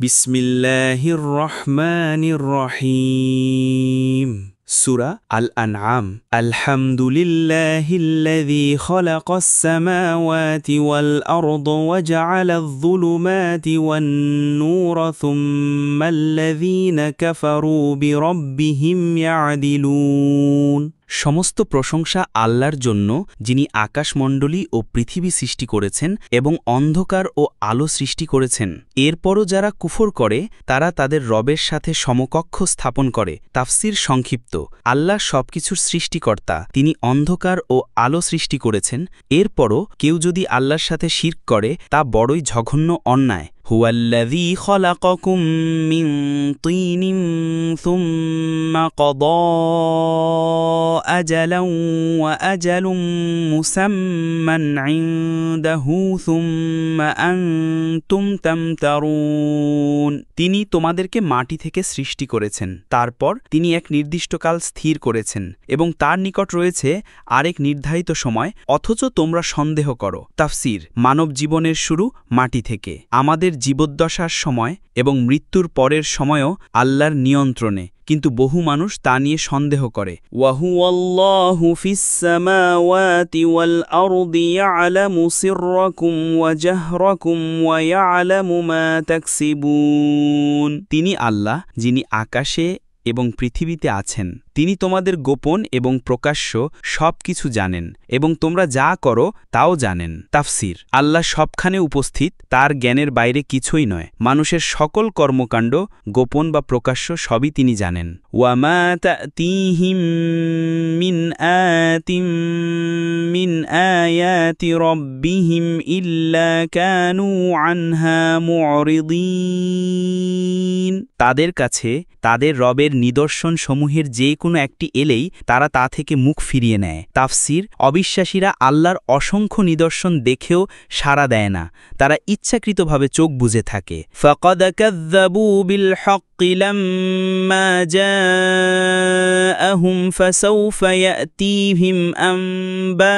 বিসমিল্লাহির রহমানির রহিম। সূরা আল আনআম। আলহামদুলিল্লাহিল্লাযী খালাকাস সামাওয়াতি ওয়াল আরদ ওয়া জাআলায যুলুমাতি ওয়ান নূরা সুম্মাল্লাযীনা কাফারু বিরাব্বিহিম ইয়াদিলুন। সমস্ত প্রশংসা আল্লাহর জন্য, যিনি আকাশমণ্ডলী ও পৃথিবী সৃষ্টি করেছেন এবং অন্ধকার ও আলো সৃষ্টি করেছেন। এরপরও যারা কুফর করে তারা তাদের রবের সাথে সমকক্ষ স্থাপন করে। তাফসির সংক্ষিপ্ত: আল্লাহ সবকিছুর সৃষ্টিকর্তা, তিনি অন্ধকার ও আলো সৃষ্টি করেছেন। এরপরও কেউ যদি আল্লাহর সাথে শিরক করে তা বড়ই জঘন্য অন্যায়। হুয়াল্লাযী খালাকাকুম মিন তিনিন সুম্মা ক্বাদা আজালান ওয়া আজালুম মুসাম্মান ইনদাহু সুম্মা আনতুম তামতারুন। তিনি তোমাদেরকে মাটি থেকে সৃষ্টি করেছেন, তারপর তিনি এক নির্দিষ্ট কাল স্থির করেছেন এবং তার নিকট রয়েছে আরেক নির্ধারিত সময়, অথচ তোমরা সন্দেহ করো। তাফসির: মানব জীবনের শুরু মাটি থেকে। আমাদের জীবদ্দশার সময় এবং মৃত্যুর পরের সময়ও আল্লাহর নিয়ন্ত্রণে, কিন্তু বহু মানুষ তা নিয়ে সন্দেহ করে। ওয়াহুয়াল্লাহু ফিস সামাওয়াতি ওয়াল আরদি ইয়ালামু সিররাকুম ওয়া জাহরাকুম ওয়া ইয়ালামু মা তাকসিবুন। তিনি আল্লাহ, যিনি আকাশে এবং পৃথিবীতে আছেন। তিনি তোমাদের গোপন এবং প্রকাশ্য সব কিছু জানেন এবং তোমরা যা করো তাও জানেন। তাফসির: আল্লাহ সবখানে উপস্থিত, তার জ্ঞানের বাইরে কিছুই নয়। মানুষের সকল কর্মকাণ্ড, গোপন বা প্রকাশ্য, সবই তিনি জানেন। ওয়ামা তা'তিহিম মিন আয়াতিন মিন আয়াতি রাব্বিহিম ইল্লা কানু আনহা মু'রিদিন। তাদের কাছে তাদের রবের নিদর্শন সমূহের যে কোনো একটি এলেই তারা তা থেকে মুখ ফিরিয়ে নেয়। তাফসির: অবিশ্বাসীরা আল্লাহর অসংখ্য নিদর্শন দেখেও সাড়া দেয় না, তারা ইচ্ছাকৃতভাবে চোখ বুজে থাকে। ফাকাদ কাযযাবু বিল হাক্কি লাম্মা জাআহুম ফাসাউফা ইয়াতিহিম আনবাউ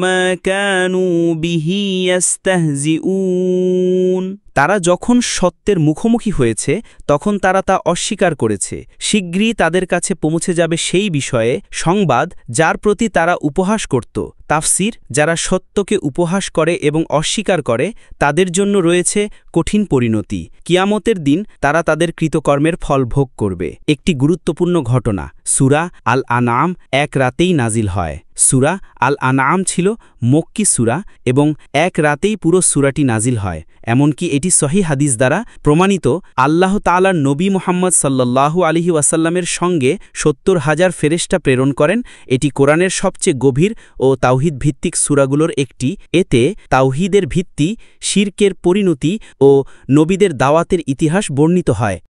মা কানু বিহি ইস্তাহজিউন। তারা যখন সত্যের মুখোমুখি হয়েছে তখন তারা তা অস্বীকার করেছে। শীঘ্রই তাদের কাছে পৌঁছে যাবে সেই বিষয়ে সংবাদ যার প্রতি তারা উপহাস করত। তাফসির: যারা সত্যকে উপহাস করে এবং অস্বীকার করে তাদের জন্য রয়েছে কঠিন পরিণতি। কিয়ামতের দিন তারা তাদের কৃতকর্মের ফল ভোগ করবে। একটি গুরুত্বপূর্ণ ঘটনা: সূরা আল আনআম এক রাতেই নাজিল হয়। সূরা আল আনআম ছিল মক্কি সূরা এবং এক রাতেই পুরো সূরাটি নাজিল হয়। এমনকি এটি সহিহ হাদিস দ্বারা প্রমাণিত। আল্লাহ তাআলার নবী মুহাম্মদ সাল্লাল্লাহু আলাইহি ওয়াসাল্লামের সঙ্গে ৭০,০০০ ফেরেশতা প্রেরণ করেন। এটি কোরআনের সবচেয়ে গভীর ও তাওহীদ ভিত্তিক সূরাগুলোর একটি। এতে তাওহীদের ভিত্তি, শিরকের পরিণতি ও নবীদের দাওয়াতের ইতিহাস বর্ণিত হয়।